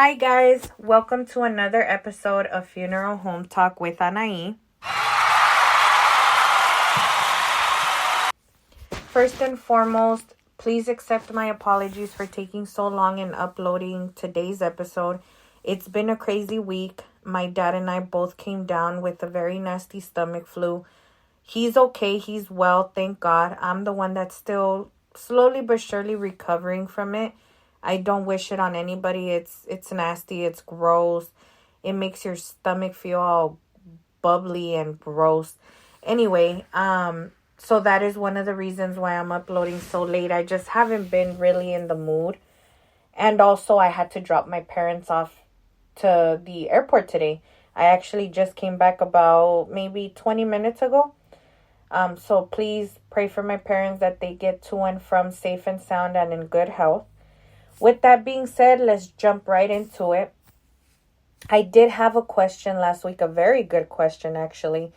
Hi guys, welcome to another episode of Funeral Home Talk with Annayyyy. First and foremost, please accept my apologies for taking so long in uploading today's episode. It's been a crazy week. My dad and I both came down with a very nasty stomach flu. He's okay, he's well, thank God. I'm the one that's still slowly but surely recovering from it. I don't wish it on anybody. It's nasty. It's gross. It makes your stomach feel all bubbly and gross. Anyway, so that is one of the reasons why I'm uploading so late. I just haven't been really in the mood. And also I had to drop my parents off to the airport today. I actually just came back about maybe 20 minutes ago. So please pray for my parents that they get to and from safe and sound and in good health. With that being said, let's jump right into it. I did have a question last week, a very good question actually.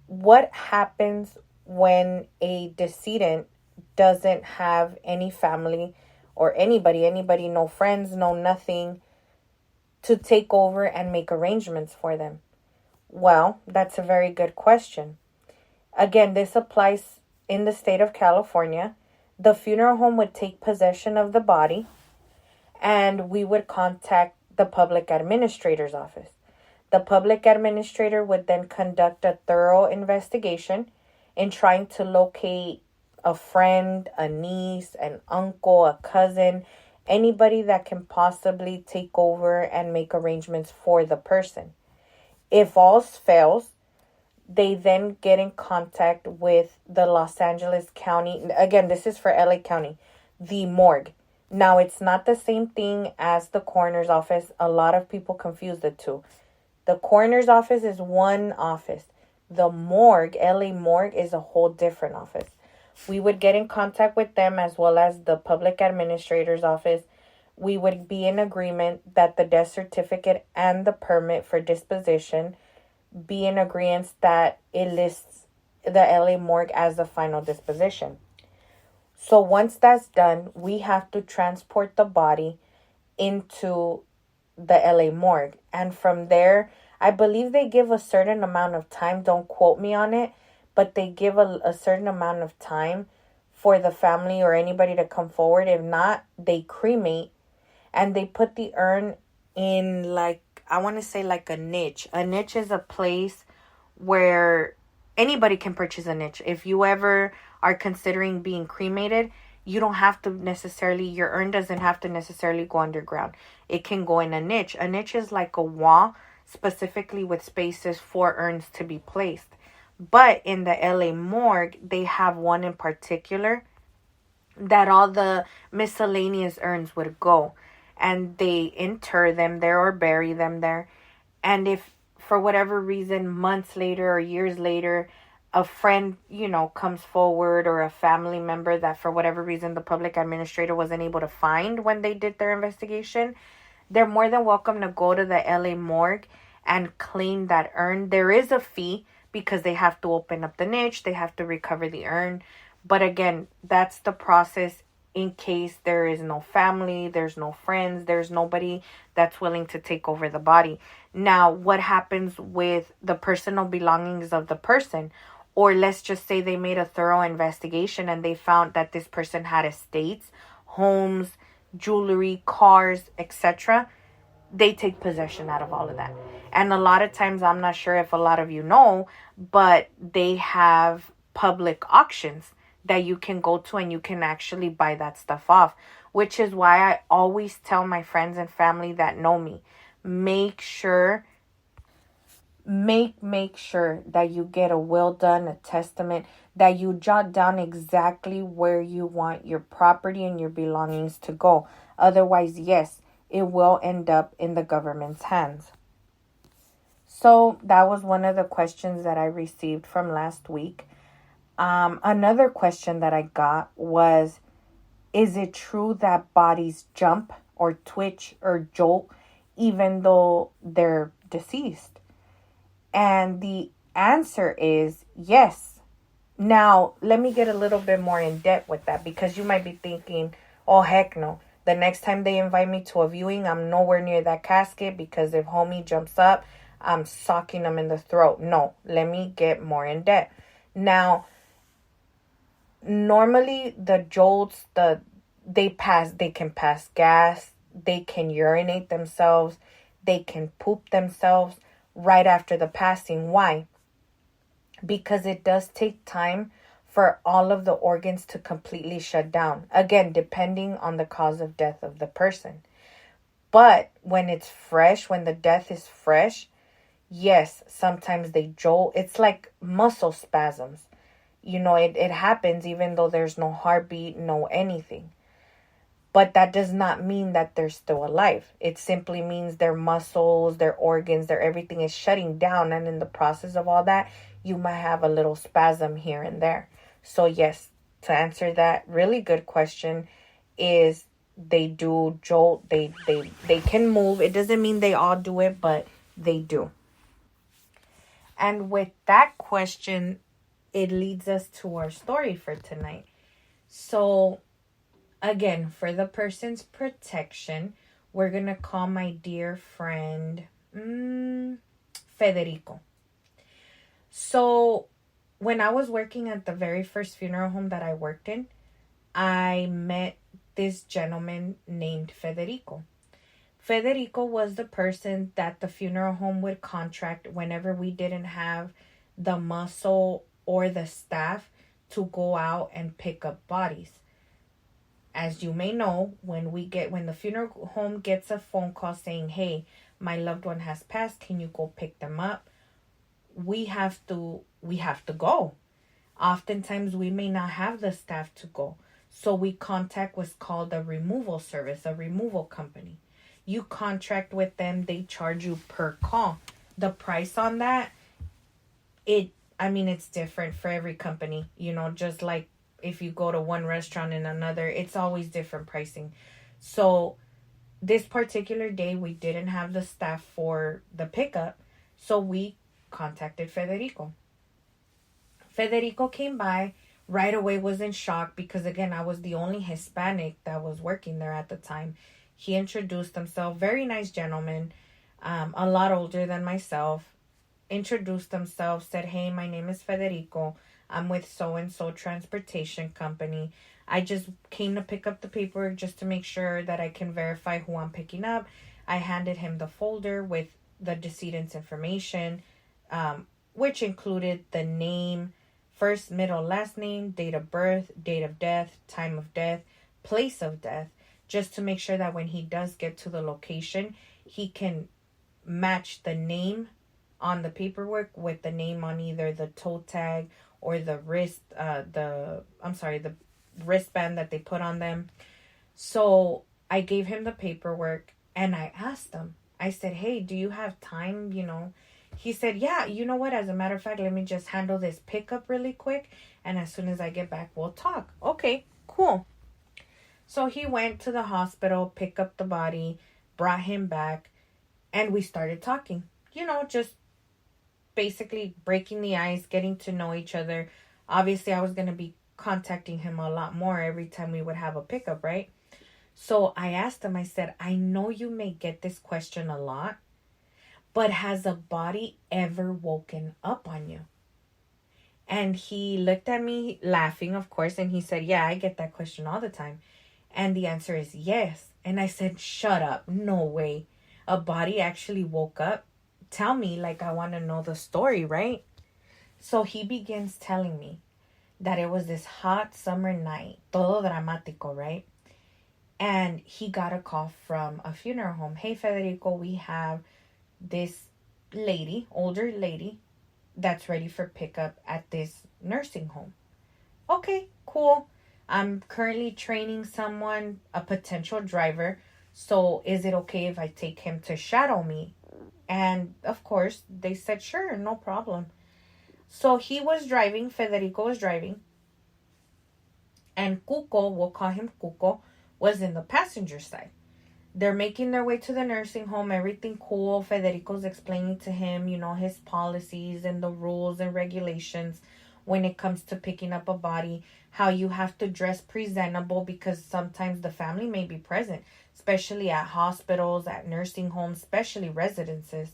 What happens when a decedent doesn't have any family or anybody, no friends, no nothing, to take over and make arrangements for them? Well, that's a very good question. Again, this applies in the state of California. The funeral home would take possession of the body and we would contact the public administrator's office. The public administrator would then conduct a thorough investigation in trying to locate a friend, a niece, an uncle, a cousin, anybody that can possibly take over and make arrangements for the person. If all fails, they then get in contact with the Los Angeles County. Again, this is for LA County, the morgue. Now, it's not the same thing as the coroner's office. A lot of people confuse the two. The coroner's office is one office. The morgue, LA morgue, is a whole different office. We would get in contact with them as well as the public administrator's office. We would be in agreement that the death certificate and the permit for disposition be in agreement that it lists the LA morgue as the final disposition. So once that's done, we have to transport the body into the LA morgue. And from there, I believe they give a certain amount of time. Don't quote me on it, but they give a certain amount of time for the family or anybody to come forward. If not, they cremate and they put the urn in, like, I want to say like a niche. A niche is a place where anybody can purchase a niche. If you ever are considering being cremated, you don't have to necessarily, your urn doesn't have to necessarily go underground. It can go in a niche. A niche is like a wall specifically with spaces for urns to be placed. But in the LA morgue, they have one in particular that all the miscellaneous urns would go. And they inter them there or bury them there. And if for whatever reason, months later or years later, a friend, comes forward or a family member that for whatever reason the public administrator wasn't able to find when they did their investigation, they're more than welcome to go to the LA morgue and claim that urn. There is a fee because they have to open up the niche. They have to recover the urn. But again, that's the process in case there is no family, there's no friends, there's nobody that's willing to take over the body. Now, what happens with the personal belongings of the person? Or let's just say they made a thorough investigation and they found that this person had estates, homes, jewelry, cars, etc. They take possession out of all of that. And a lot of times, I'm not sure if a lot of you know, but they have public auctions that you can go to and you can actually buy that stuff off, which is why I always tell my friends and family that know me, make sure that you get a will done, a testament, that you jot down exactly where you want your property and your belongings to go. Otherwise, yes, it will end up in the government's hands. So that was one of the questions that I received from last week. Another question that I got was, is it true that bodies jump or twitch or jolt even though they're deceased? And the answer is yes. Now, let me get a little bit more in depth with that because you might be thinking, oh, heck no. The next time they invite me to a viewing, I'm nowhere near that casket, because if homie jumps up, I'm socking him in the throat. No, let me get more in debt. Now, normally the jolts, they can pass gas, they can urinate themselves, they can poop themselves right after the passing. Why? Because it does take time for all of the organs to completely shut down. Again, depending on the cause of death of the person. But when it's fresh, when the death is fresh, yes, sometimes they jolt. It's like muscle spasms. It happens even though there's no heartbeat, no anything. But that does not mean that they're still alive. It simply means their muscles, their organs, their everything is shutting down. And in the process of all that, you might have a little spasm here and there. So yes, to answer that really good question, is they do jolt. They can move. It doesn't mean they all do it, but they do. And with that question, it leads us to our story for tonight. So again, for the person's protection, we're going to call my dear friend Federico. So when I was working at the very first funeral home that I worked in, I met this gentleman named Federico. Federico was the person that the funeral home would contract whenever we didn't have the muscle or the staff to go out and pick up bodies. As you may know, when the funeral home gets a phone call saying, hey, my loved one has passed, can you go pick them up? We have to go. Oftentimes we may not have the staff to go. So we contact what's called a removal service, a removal company. You contract with them, they charge you per call. The price on that, it's different for every company. Just like if you go to one restaurant and another, it's always different pricing. So this particular day, we didn't have the staff for the pickup. So we contacted Federico. Federico came by right away, was in shock because, again, I was the only Hispanic that was working there at the time. He introduced himself, very nice gentleman, a lot older than myself. Introduced himself, said, hey, my name is Federico. I'm with so-and-so transportation company. I just came to pick up the paperwork just to make sure that I can verify who I'm picking up. I handed him the folder with the decedent's information, which included the name, first, middle, last name, date of birth, date of death, time of death, place of death, just to make sure that when he does get to the location, he can match the name on the paperwork with the name on either the toe tag or the wristband that they put on them. So I gave him the paperwork and I asked him, I said, hey, do you have time? He said, yeah, you know what? As a matter of fact, let me just handle this pickup really quick. And as soon as I get back, we'll talk. Okay, cool. So he went to the hospital, picked up the body, brought him back, and we started talking. Just basically breaking the ice, getting to know each other. Obviously, I was going to be contacting him a lot more every time we would have a pickup, right? So I asked him, I said, I know you may get this question a lot, but has a body ever woken up on you? And he looked at me laughing, of course, and he said, yeah, I get that question all the time. And the answer is yes. And I said, shut up. No way. A body actually woke up? Tell me, I want to know the story, right? So he begins telling me that it was this hot summer night, todo dramático, right? And he got a call from a funeral home. Hey, Federico, we have this lady, older lady, that's ready for pickup at this nursing home. Okay, cool. I'm currently training someone, a potential driver. So is it okay if I take him to shadow me? And of course, they said, sure, no problem. So he was driving, Federico was driving. And Cuco, we'll call him Cuco, was in the passenger side. They're making their way to the nursing home, everything cool. Federico's explaining to him, his policies and the rules and regulations. when it comes to picking up a body, how you have to dress presentable because sometimes the family may be present, especially at hospitals, at nursing homes, especially residences.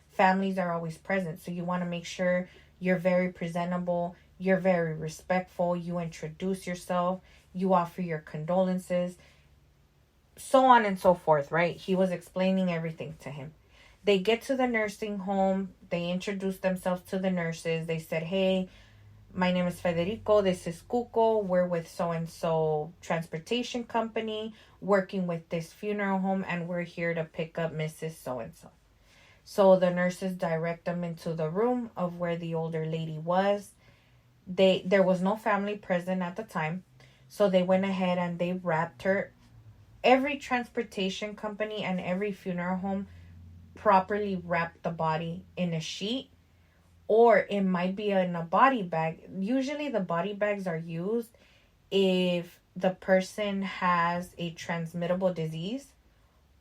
Families are always present. So you want to make sure you're very presentable, you're very respectful, you introduce yourself, you offer your condolences, so on and so forth, right? He was explaining everything to him. They get to the nursing home. They introduced themselves to the nurses. They said, hey, my name is Federico. This is Cuco. We're with so-and-so transportation company working with this funeral home, and we're here to pick up Mrs. So-and-so. So the nurses direct them into the room of where the older lady was. There was no family present at the time. So they went ahead and they wrapped her. Every transportation company and every funeral home properly wrapped the body in a sheet, or it might be in a body bag. Usually the body bags are used if the person has a transmittable disease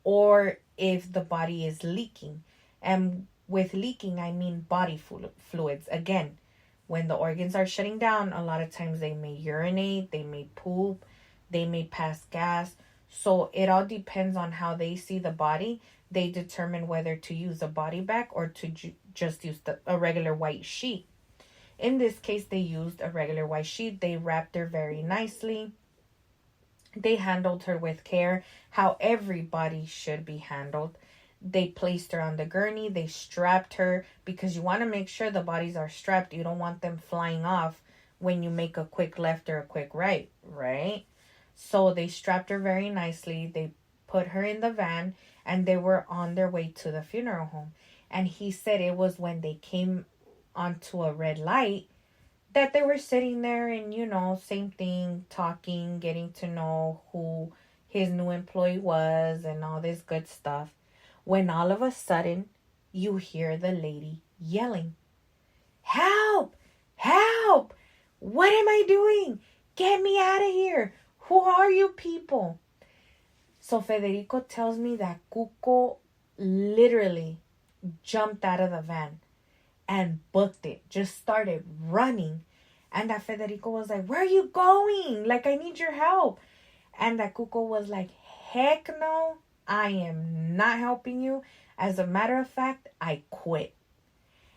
or if the body is leaking. And with leaking, I mean body fluids. Again, when the organs are shutting down, a lot of times they may urinate, they may poop, they may pass gas. So it all depends on how they see the body. They determine whether to use a body bag or to just use a regular white sheet. In this case, they used a regular white sheet. They wrapped her very nicely. They handled her with care, how everybody should be handled. They placed her on the gurney. They strapped her because you want to make sure the bodies are strapped. You don't want them flying off when you make a quick left or a quick right, right? So they strapped her very nicely. They put her in the van and they were on their way to the funeral home. And he said it was when they came onto a red light that they were sitting there and, same thing, talking, getting to know who his new employee was and all this good stuff. When all of a sudden you hear the lady yelling, "Help! Help! What am I doing? Get me out of here! Who are you people?" So Federico tells me that Cuco literally jumped out of the van and booked it. Just started running. And that Federico was like, "Where are you going? Like, I need your help." And that Cuco was like, "Heck no, I am not helping you. As a matter of fact, I quit."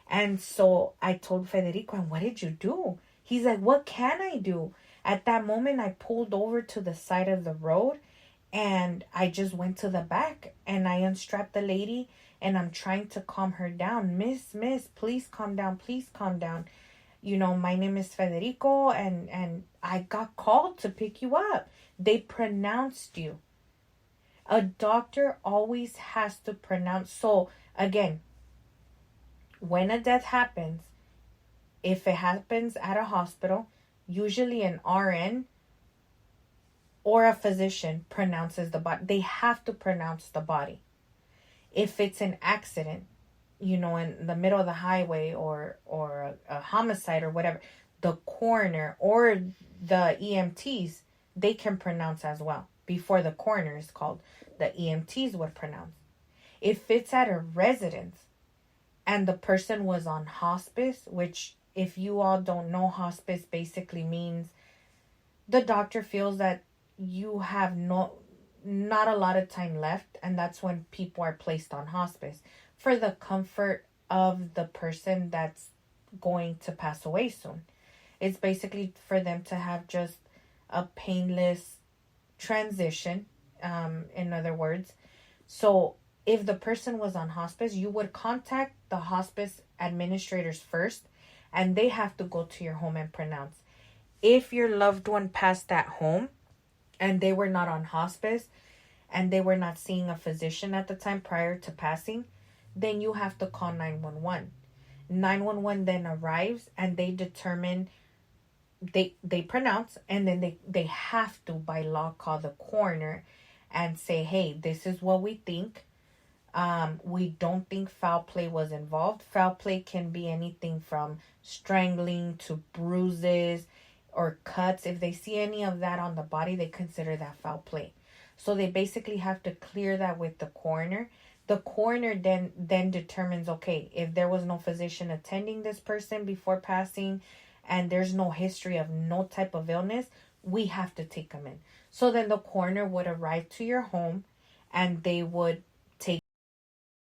And so I told Federico, "And what did you do?" He's like, "What can I do?" At that moment, I pulled over to the side of the road and I just went to the back and I unstrapped the lady and I'm trying to calm her down. Miss, please calm down. Please calm down. My name is Federico and I got called to pick you up. They pronounced you. A doctor always has to pronounce. So again, when a death happens, if it happens at a hospital, usually an RN or a physician pronounces the body. They have to pronounce the body. If it's an accident, in the middle of the highway or a homicide or whatever, the coroner or the EMTs, they can pronounce as well. Before the coroner is called, the EMTs would pronounce. If it's at a residence and the person was on hospice, which if you all don't know, hospice basically means the doctor feels that you have not a lot of time left, and that's when people are placed on hospice for the comfort of the person that's going to pass away soon. It's basically for them to have just a painless transition, in other words. So if the person was on hospice, you would contact the hospice administrators first, and they have to go to your home and pronounce. If your loved one passed at home and they were not on hospice and they were not seeing a physician at the time prior to passing, then you have to call 911. 911 then arrives and they determine, they pronounce, and then they have to by law call the coroner and say, "Hey, this is what we think. We don't think foul play was involved." Foul play can be anything from strangling to bruises or cuts. If they see any of that on the body, they consider that foul play. So they basically have to clear that with the coroner. The coroner then determines, okay, if there was no physician attending this person before passing and there's no history of no type of illness, we have to take them in. So then the coroner would arrive to your home and they would